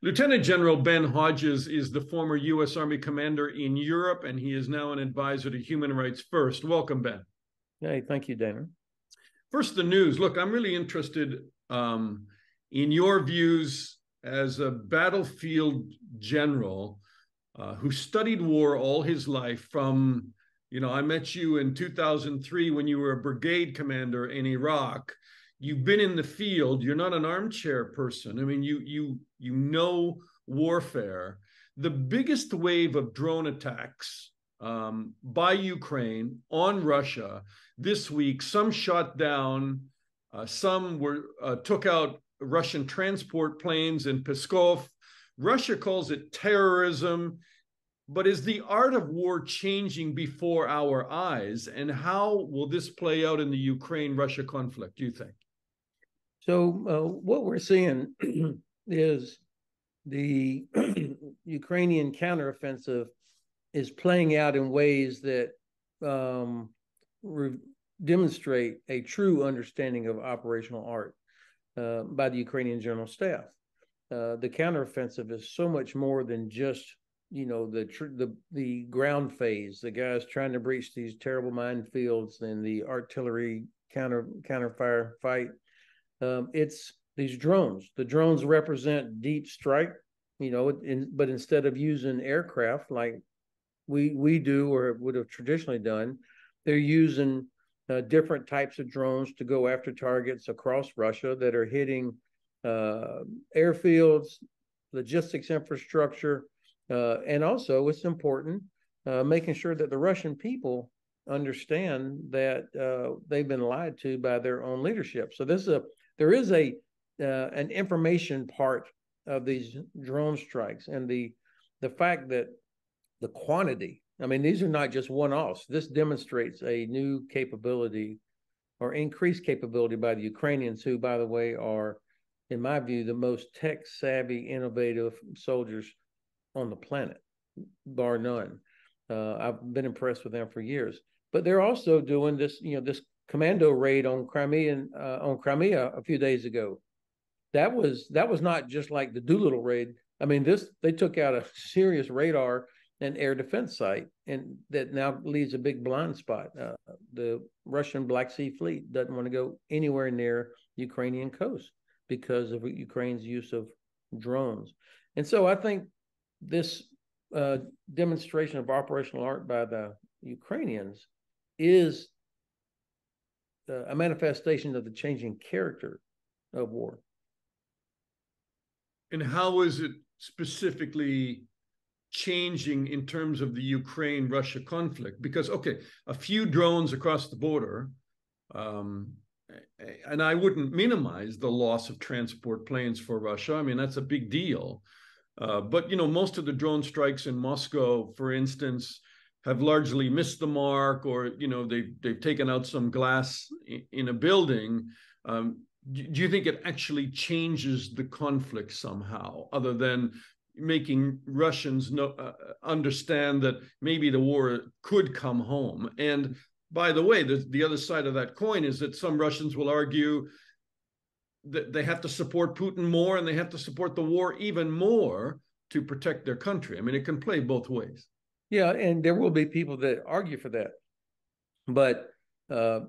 Lieutenant General Ben Hodges is the former U.S. Army commander in Europe, and he is now an advisor to Human Rights First. Welcome, Ben. Hey, thank you, Dana. First, the news. Look, I'm really interested in your views as a battlefield general who studied war all his life from, I met you in 2003 when you were a brigade commander in Iraq. You've been in the field. You're not an armchair person. I mean, you know warfare. The biggest wave of drone attacks by Ukraine on Russia this week, some shot down, some took out Russian transport planes in Pskov. Russia calls it terrorism. But is the art of war changing before our eyes? And how will this play out in the Ukraine-Russia conflict, do you think? So what we're seeing is the Ukrainian counteroffensive is playing out in ways that demonstrate a true understanding of operational art by the Ukrainian General Staff. The counteroffensive is so much more than just the ground phase, the guys trying to breach these terrible minefields and the artillery counterfire fight. It's these drones. The drones represent deep strike, but instead of using aircraft like we do or would have traditionally done, they're using different types of drones to go after targets across Russia that are hitting airfields, logistics infrastructure, and also it's important making sure that the Russian people understand that they've been lied to by their own leadership. So there is an information part of these drone strikes, and the fact that the quantity. I mean, these are not just one-offs. This demonstrates a new capability or increased capability by the Ukrainians, who, by the way, are, in my view, the most tech-savvy, innovative soldiers on the planet, bar none. I've been impressed with them for years. But they're also doing this, this commando raid on Crimea a few days ago. That was not just like the Doolittle raid. I mean, they took out a serious radar and air defense site, and that now leaves a big blind spot. The Russian Black Sea Fleet doesn't want to go anywhere near Ukrainian coast because of Ukraine's use of drones. And so I think this demonstration of operational art by the Ukrainians is a manifestation of the changing character of war. And how is it specifically changing in terms of the Ukraine-Russia conflict? Because, okay, a few drones across the border, and I wouldn't minimize the loss of transport planes for Russia. I mean, that's a big deal. But, most of the drone strikes in Moscow, for instance, have largely missed the mark, or, they've taken out some glass in a building. Do you think it actually changes the conflict somehow, other than making Russians understand that maybe the war could come home? And by the way, the other side of that coin is that some Russians will argue that they have to support Putin more, and they have to support the war even more to protect their country. I mean, it can play both ways. Yeah, and there will be people that argue for that. But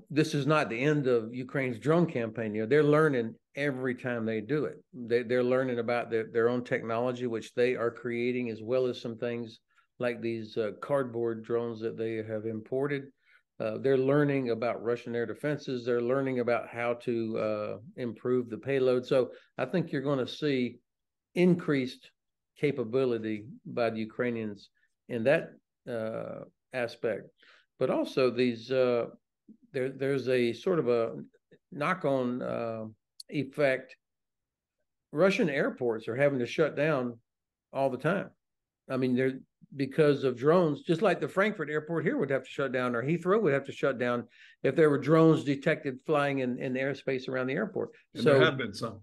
this is not the end of Ukraine's drone campaign. They're learning every time they do it. They're learning about their own technology, which they are creating, as well as some things like these cardboard drones that they have imported. They're learning about Russian air defenses. They're learning about how to improve the payload. So I think you're going to see increased capability by the Ukrainians in that aspect. But also there's a sort of a knock-on effect. Russian airports are having to shut down all the time. I mean, because of drones, just like the Frankfurt airport here would have to shut down, or Heathrow would have to shut down if there were drones detected flying in the airspace around the airport. And so there have been some,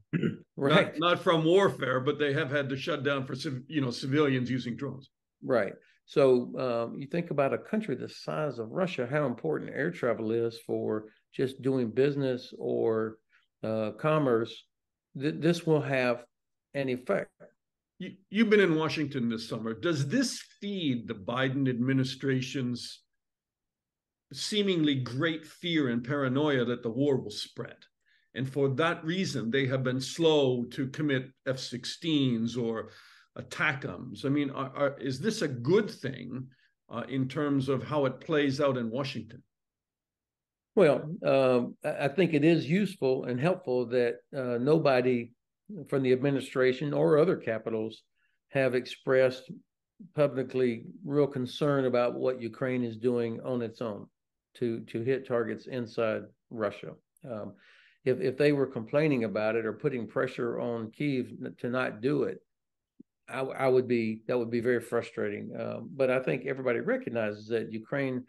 right? Not from warfare, but they have had to shut down for civilians using drones. Right. So you think about a country the size of Russia, how important air travel is for just doing business or commerce. This will have an effect. You've been in Washington this summer. Does this feed the Biden administration's seemingly great fear and paranoia that the war will spread? And for that reason, they have been slow to commit F-16s or ATACMs. I mean, is this a good thing in terms of how it plays out in Washington? Well, I think it is useful and helpful that nobody from the administration or other capitals have expressed publicly real concern about what Ukraine is doing on its own to hit targets inside Russia. If they were complaining about it or putting pressure on Kyiv to not do it, that would be very frustrating. But I think everybody recognizes that Ukraine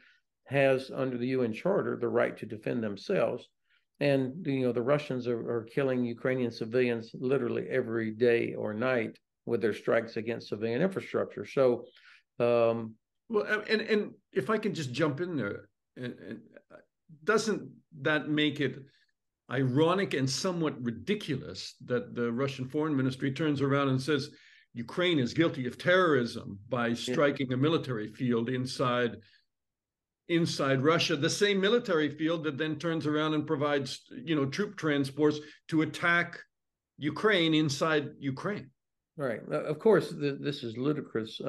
has, under the UN Charter, the right to defend themselves. And the Russians are killing Ukrainian civilians literally every day or night with their strikes against civilian infrastructure. So, well, and if I can just jump in there, and doesn't that make it ironic and somewhat ridiculous that the Russian Foreign Ministry turns around and says Ukraine is guilty of terrorism by striking a military field inside Russia, the same military field that then turns around and provides, troop transports to attack Ukraine inside Ukraine? Right. Of course, this is ludicrous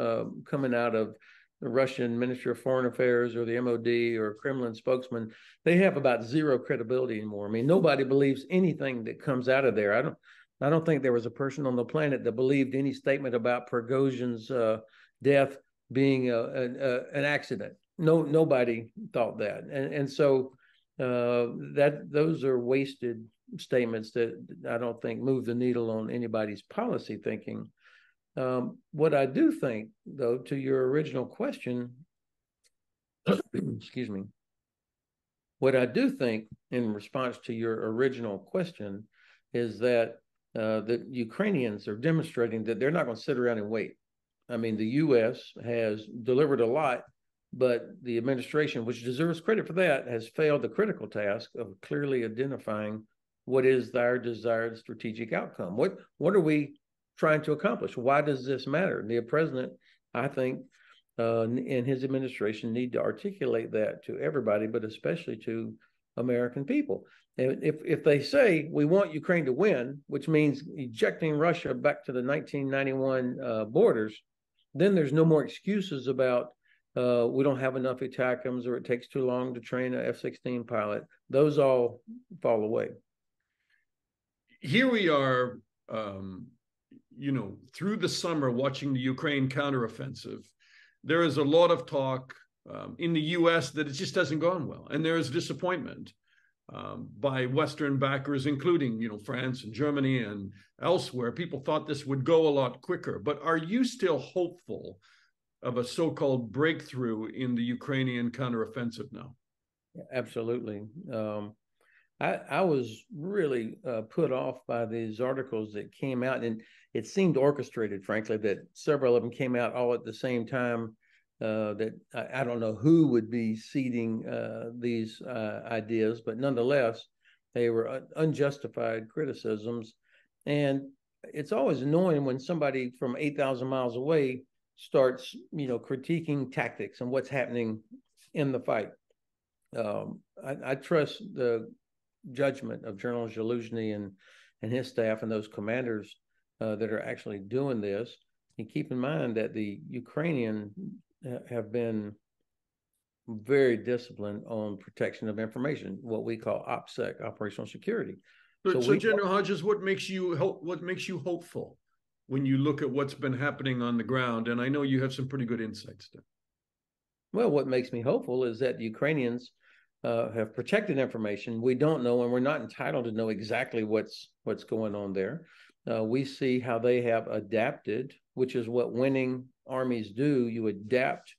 coming out of the Russian Ministry of Foreign Affairs or the MOD or Kremlin spokesman. They have about zero credibility anymore. I mean, nobody believes anything that comes out of there. I don't think there was a person on the planet that believed any statement about Prigozhin's death being an accident. Nobody thought that, and so those are wasted statements that I don't think move the needle on anybody's policy thinking. What I do think, though, to your original question, excuse me, what I do think in response to your original question is that the Ukrainians are demonstrating that they're not going to sit around and wait. I mean, the U.S. has delivered a lot, but the administration, which deserves credit for that, has failed the critical task of clearly identifying what is our desired strategic outcome. What are we trying to accomplish? Why does this matter? The president, I think, and his administration need to articulate that to everybody, but especially to American people. And if they say we want Ukraine to win, which means ejecting Russia back to the 1991 borders, then there's no more excuses about we don't have enough ATACMs or it takes too long to train an F-16 pilot. Those all fall away. Here we are, through the summer watching the Ukraine counteroffensive. There is a lot of talk in the U.S. that it just hasn't gone well. And there is disappointment by Western backers, including, France and Germany and elsewhere. People thought this would go a lot quicker. But are you still hopeful of a so-called breakthrough in the Ukrainian counteroffensive now? Absolutely. I was really put off by these articles that came out, and it seemed orchestrated, frankly, that several of them came out all at the same time. That I don't know who would be seeding these ideas, but nonetheless, they were unjustified criticisms. And it's always annoying when somebody from 8,000 miles away starts, critiquing tactics and what's happening in the fight. I trust the judgment of General Zaluzhny and his staff and those commanders that are actually doing this. And keep in mind that the Ukrainian have been very disciplined on protection of information, what we call OPSEC, operational security. So General Hodges, what makes you hopeful when you look at what's been happening on the ground? And I know you have some pretty good insights there. Well, what makes me hopeful is that the Ukrainians have protected information. We don't know, and we're not entitled to know exactly what's going on there. We see how they have adapted, which is what winning armies do. You adapt,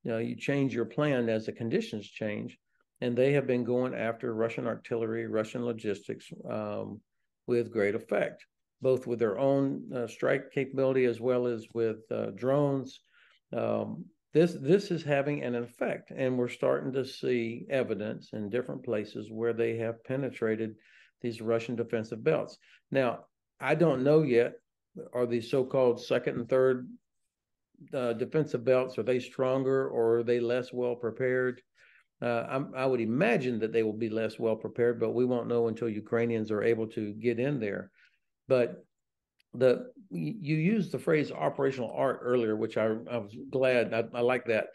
you change your plan as the conditions change. And they have been going after Russian artillery, Russian logistics with great effect, both with their own strike capability as well as with drones. This is having an effect, and we're starting to see evidence in different places where they have penetrated these Russian defensive belts. Now, I don't know yet are the so-called second and third defensive belts, are they stronger or are they less well prepared? I would imagine that they will be less well prepared, but we won't know until Ukrainians are able to get in there. But you used the phrase operational art earlier, which I was glad. I like that.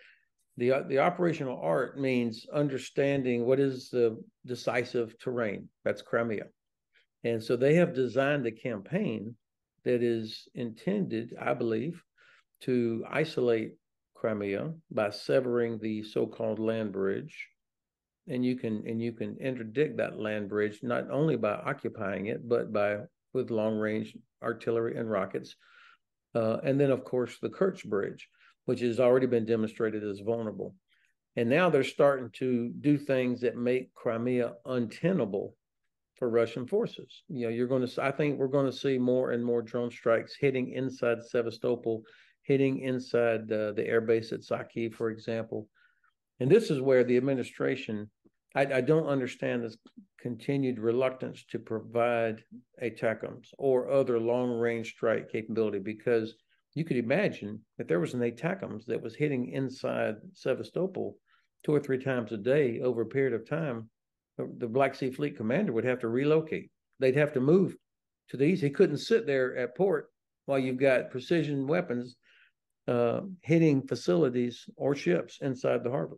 The operational art means understanding what is the decisive terrain. That's Crimea. And so they have designed a campaign that is intended, I believe, to isolate Crimea by severing the so-called land bridge. And you can interdict that land bridge not only by occupying it, but with long-range artillery and rockets. And then, of course, the Kerch Bridge, which has already been demonstrated as vulnerable. And now they're starting to do things that make Crimea untenable for Russian forces. I think we're going to see more and more drone strikes hitting inside Sevastopol, hitting inside the airbase at Saki, for example. And this is where the administration, I don't understand this continued reluctance to provide ATACMS or other long-range strike capability, because you could imagine if there was an ATACMS that was hitting inside Sevastopol 2 or 3 times a day over a period of time, the Black Sea Fleet commander would have to relocate. They'd have to move to the east. He couldn't sit there at port while you've got precision weapons hitting facilities or ships inside the harbor.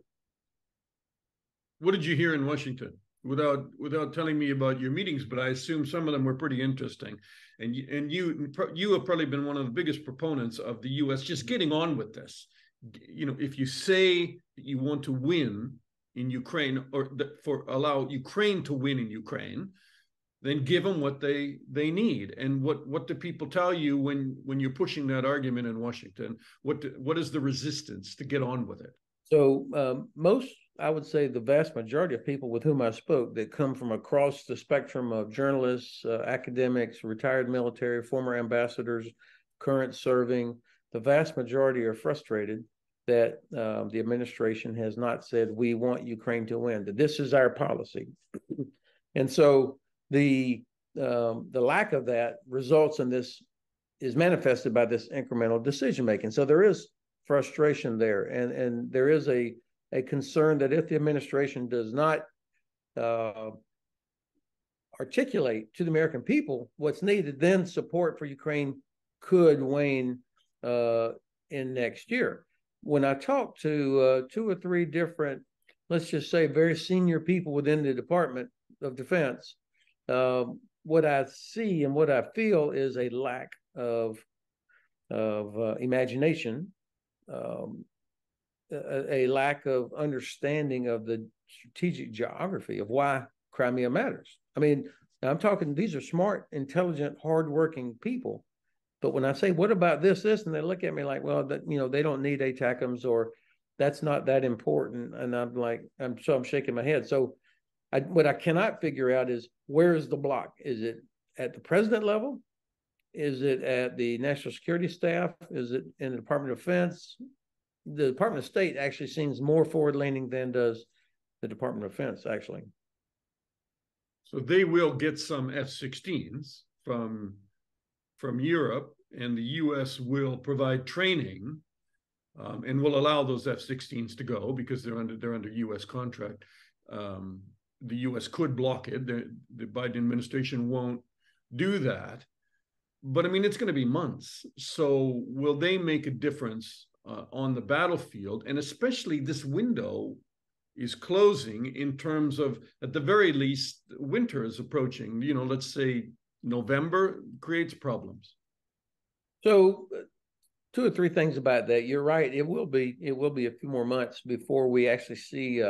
What did you hear in Washington? Without telling me about your meetings, but I assume some of them were pretty interesting. And you have probably been one of the biggest proponents of the U.S. just getting on with this. If you say that you want to win in Ukraine, or allow Ukraine to win in Ukraine, then give them what they need. And what do people tell you when you're pushing that argument in Washington? What is the resistance to get on with it? So I would say the vast majority of people with whom I spoke that come from across the spectrum of journalists, academics, retired military, former ambassadors, current serving, the vast majority are frustrated that the administration has not said, we want Ukraine to win, that this is our policy. And so the lack of that results in this, is manifested by this incremental decision making. So there is frustration there, and there is a concern that if the administration does not articulate to the American people what's needed, then support for Ukraine could wane in next year. When I talk to 2 or 3 different, let's just say very senior people within the Department of Defense, what I see and what I feel is a lack of imagination, a lack of understanding of the strategic geography of why Crimea matters. I mean, I'm talking, these are smart, intelligent, hardworking people. But when I say, what about this, and they look at me like, well, they don't need ATACMS, or that's not that important. And I'm like, I'm shaking my head. So what I cannot figure out is, where is the block? Is it at the president level? Is it at the national security staff? Is it in the Department of Defense? The Department of State actually seems more forward-leaning than does the Department of Defense, actually. So they will get some F-16s from Europe, and the U.S. will provide training and will allow those F-16s to go because they're under U.S. contract. The U.S. could block it. The Biden administration won't do that. But I mean, it's going to be months. So will they make a difference on the battlefield? And especially this window is closing in terms of, at the very least, winter is approaching. Let's say November creates problems. So 2 or 3 things about that. You're right. It will be a few more months before we actually see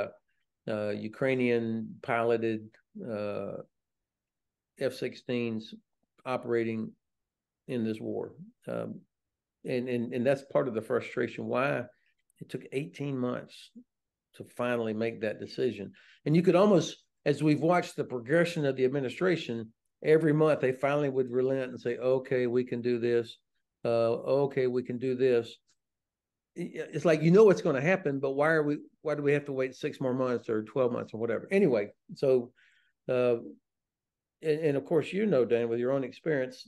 Ukrainian piloted F-16s operating in this war. And that's part of the frustration, why it took 18 months to finally make that decision. And you could almost, as we've watched the progression of the administration, every month they finally would relent and say, okay, we can do this. Okay, we can do this. It's like, what's going to happen, but why do we have to wait 6 more months or 12 months or whatever? Anyway, so, and of course, Dan, with your own experience,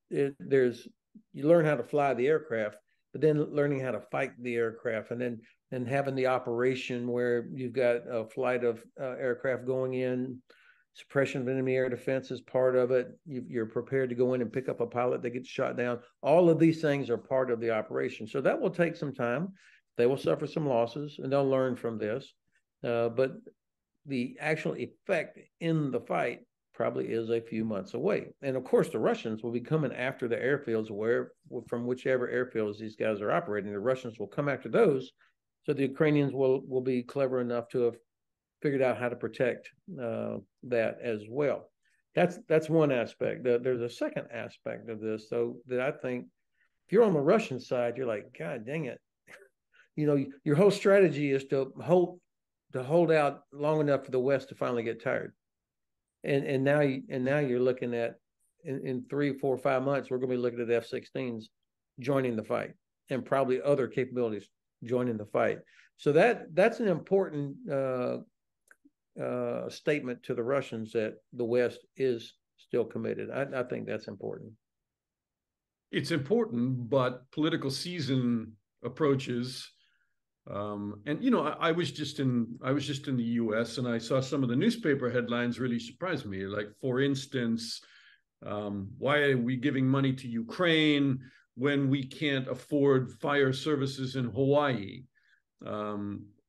there's you learn how to fly the aircraft, but then learning how to fight the aircraft, and having the operation where you've got a flight of aircraft going in, suppression of enemy air defense is part of it. You're prepared to go in and pick up a pilot that gets shot down. All of these things are part of the operation. So that will take some time. They will suffer some losses, and they'll learn from this. But the actual effect in the fight probably is a few months away. And of course, the Russians will be coming after the airfields from whichever airfields these guys are operating. The Russians will come after those. So the Ukrainians will be clever enough to have figured out how to protect that as well. That's one aspect. There's a second aspect of this, though, that I think if you're on the Russian side, you're like, God dang it. Your whole strategy is to hold out long enough for the West to finally get tired. And now you're looking at in 3, 4, 5 months, we're going to be looking at F-16s joining the fight, and probably other capabilities joining the fight. So that's an important statement to the Russians that the West is still committed. I think that's important. It's important, but political season approaches. And I was just in the U.S. and I saw some of the newspaper headlines really surprised me. Like, for instance, why are we giving money to Ukraine when we can't afford fire services in Hawaii?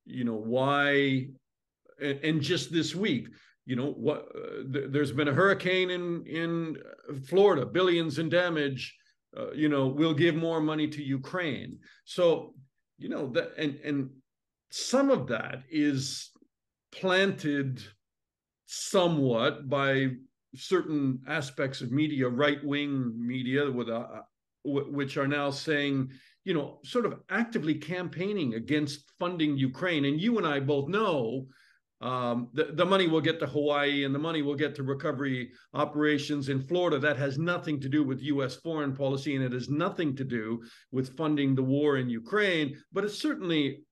Why? And just this week, there's been a hurricane in Florida, billions in damage. We'll give more money to Ukraine. So, that and some of that is planted somewhat by certain aspects of media, right-wing media, which are now saying, sort of actively campaigning against funding Ukraine. And you and I both know the money will get to Hawaii and the money will get to recovery operations in Florida. That has nothing to do with U.S. foreign policy, and it has nothing to do with funding the war in Ukraine, but it certainly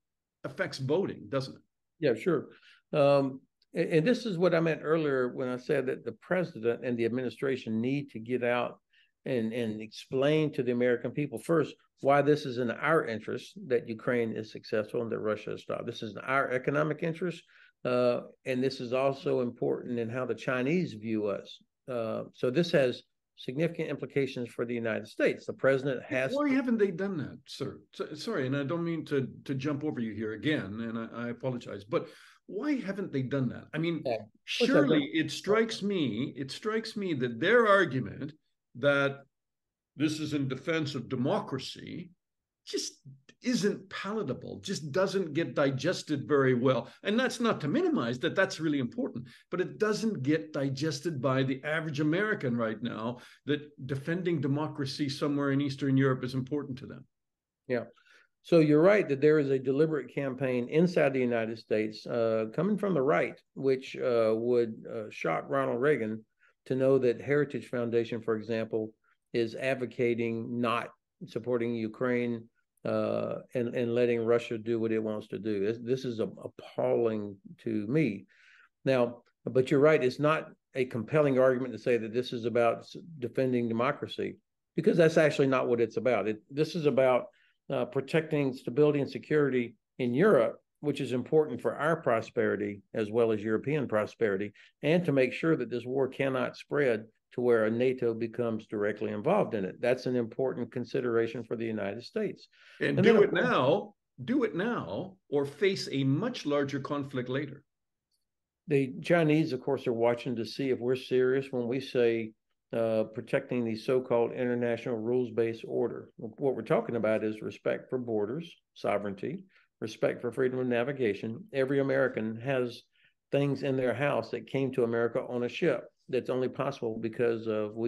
affects voting, doesn't it? Yeah, sure. And this is what I meant earlier when I said that the president and the administration need to get out and explain to the American people first why this is in our interest that Ukraine is successful and that Russia is stopped. This is in our economic interest. And this is also important in how the Chinese view us. So this has significant implications for the United States. The president has. Why haven't they done that, sir? Sorry, and I don't mean to jump over you here again, and I apologize, but why haven't they done that? I mean, surely it strikes me that their argument that this is in defense of democracy just isn't palatable, just doesn't get digested very well. And that's not to minimize that that's really important, but it doesn't get digested by the average American right now, that defending democracy somewhere in Eastern Europe is important to them. Yeah. So you're right that there is a deliberate campaign inside the United States coming from the right, which would shock Ronald Reagan to know that Heritage Foundation, for example, is advocating not supporting Ukraine and letting Russia do what it wants to do. This is appalling to me. Now, but you're right, it's not a compelling argument to say that this is about defending democracy, because that's actually not what it's about. This is about protecting stability and security in Europe, which is important for our prosperity as well as European prosperity, and to make sure that this war cannot spread to where a NATO becomes directly involved in it. That's an important consideration for the United States. And do it now, or face a much larger conflict later. The Chinese, of course, are watching to see if we're serious when we say protecting the so-called international rules-based order. What we're talking about is respect for borders, sovereignty, respect for freedom of navigation. Every American has things in their house that came to America on a ship. That's only possible because of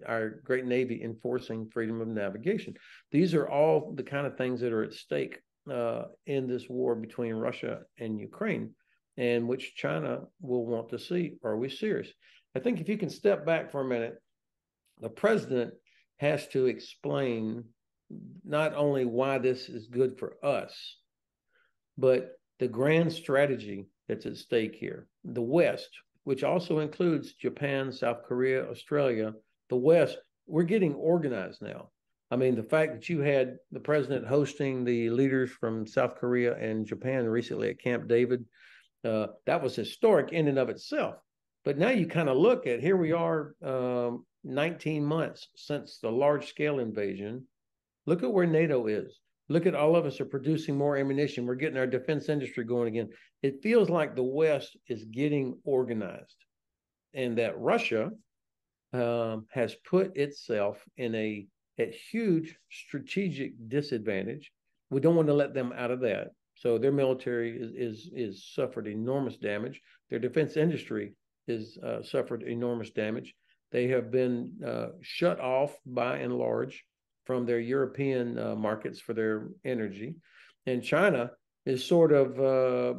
our great Navy enforcing freedom of navigation. These are all the kind of things that are at stake in this war between Russia and Ukraine, and which China will want to see. Are we serious? I think if you can step back for a minute, the president has to explain not only why this is good for us, but the grand strategy that's at stake here. The West, which also includes Japan, South Korea, Australia, the West we're getting organized now. I mean, the fact that you had the president hosting the leaders from South Korea and Japan recently at Camp David, that was historic in and of itself. But now you kind of look at, here we are, 19 months since the large-scale invasion. Look at where NATO is. Look at all of us are producing more ammunition. We're getting our defense industry going again. It feels like the West is getting organized, and that Russia has put itself in a huge strategic disadvantage. We don't want to let them out of that. So their military is suffered enormous damage. Their defense industry is suffered enormous damage. They have been shut off by and large from their European markets for their energy. And China is sort of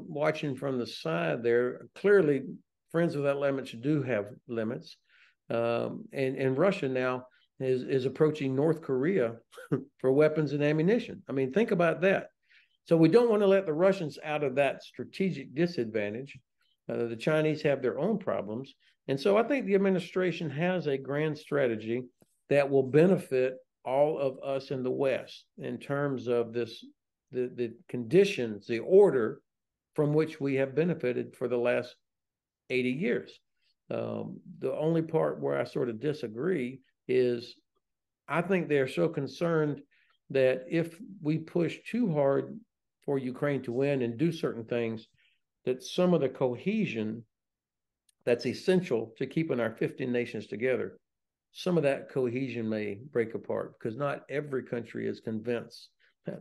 watching from the side there. Clearly, friends without limits do have limits. And Russia now is approaching North Korea for weapons and ammunition. I mean, think about that. So we don't want to let the Russians out of that strategic disadvantage. The Chinese have their own problems. And so I think the administration has a grand strategy that will benefit all of us in the West in terms of the conditions, the order from which we have benefited for the last 80 years. The only part where I sort of disagree is I think they're so concerned that if we push too hard for Ukraine to win and do certain things, that some of the cohesion that's essential to keeping our 15 nations together, some of that cohesion may break apart because not every country is convinced,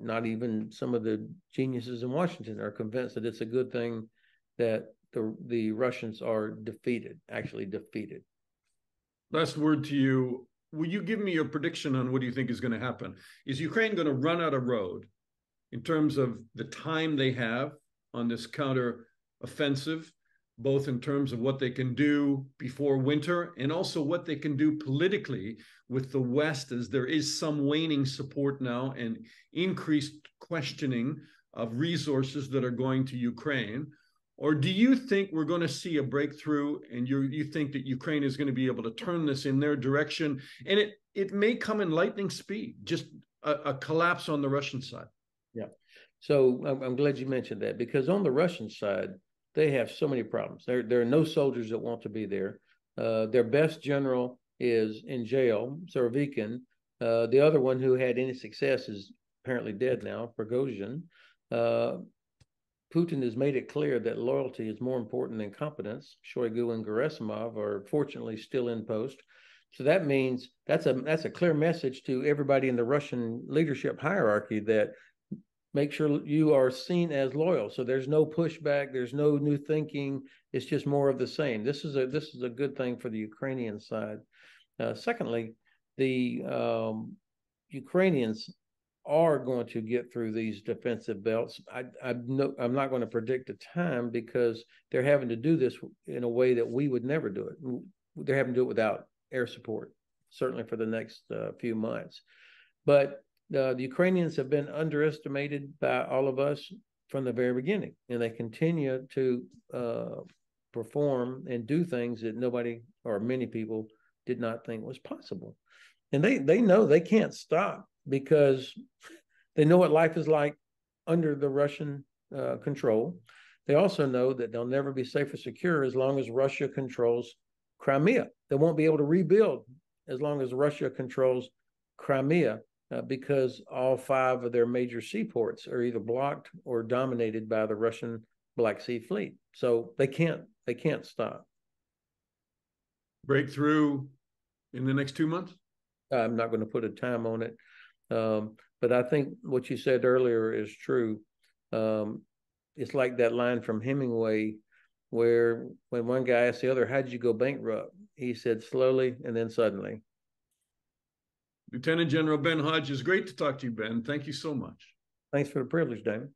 not even some of the geniuses in Washington are convinced that it's a good thing that the Russians are actually defeated. Last word to you. Will you give me your prediction on what do you think is going to happen? Is Ukraine going to run out of road in terms of the time they have on this counter offensive, both in terms of what they can do before winter and also what they can do politically with the West, as there is some waning support now and increased questioning of resources that are going to Ukraine? Or do you think we're going to see a breakthrough and you think that Ukraine is going to be able to turn this in their direction? And it may come in lightning speed, just a collapse on the Russian side. Yeah. So I'm glad you mentioned that, because on the Russian side, they have so many problems. There are no soldiers that want to be there. Their best general is in jail, Surovikin. The other one who had any success is apparently dead now, Prigozhin. Putin has made it clear that loyalty is more important than competence. Shoigu and Gerasimov are fortunately still in post. So that means that's a clear message to everybody in the Russian leadership hierarchy that make sure you are seen as loyal. So there's no pushback, there's no new thinking. It's just more of the same. This is a good thing for the Ukrainian side. Secondly, the Ukrainians are going to get through these defensive belts. I'm not going to predict a time because they're having to do this in a way that we would never do it. They're having to do it without air support, certainly for the next few months. But the Ukrainians have been underestimated by all of us from the very beginning, and they continue to perform and do things that nobody or many people did not think was possible. And they know they can't stop because they know what life is like under the Russian control. They also know that they'll never be safe or secure as long as Russia controls Crimea. They won't be able to rebuild as long as Russia controls Crimea because all 5 of their major seaports are either blocked or dominated by the Russian Black Sea Fleet. So they can't stop. Breakthrough in the next 2 months? I'm not going to put a time on it. But I think what you said earlier is true. It's like that line from Hemingway where when one guy asked the other, "How did you go bankrupt?" He said, "Slowly and then suddenly." Lieutenant General Ben Hodges, great to talk to you, Ben. Thank you so much. Thanks for the privilege, Damon.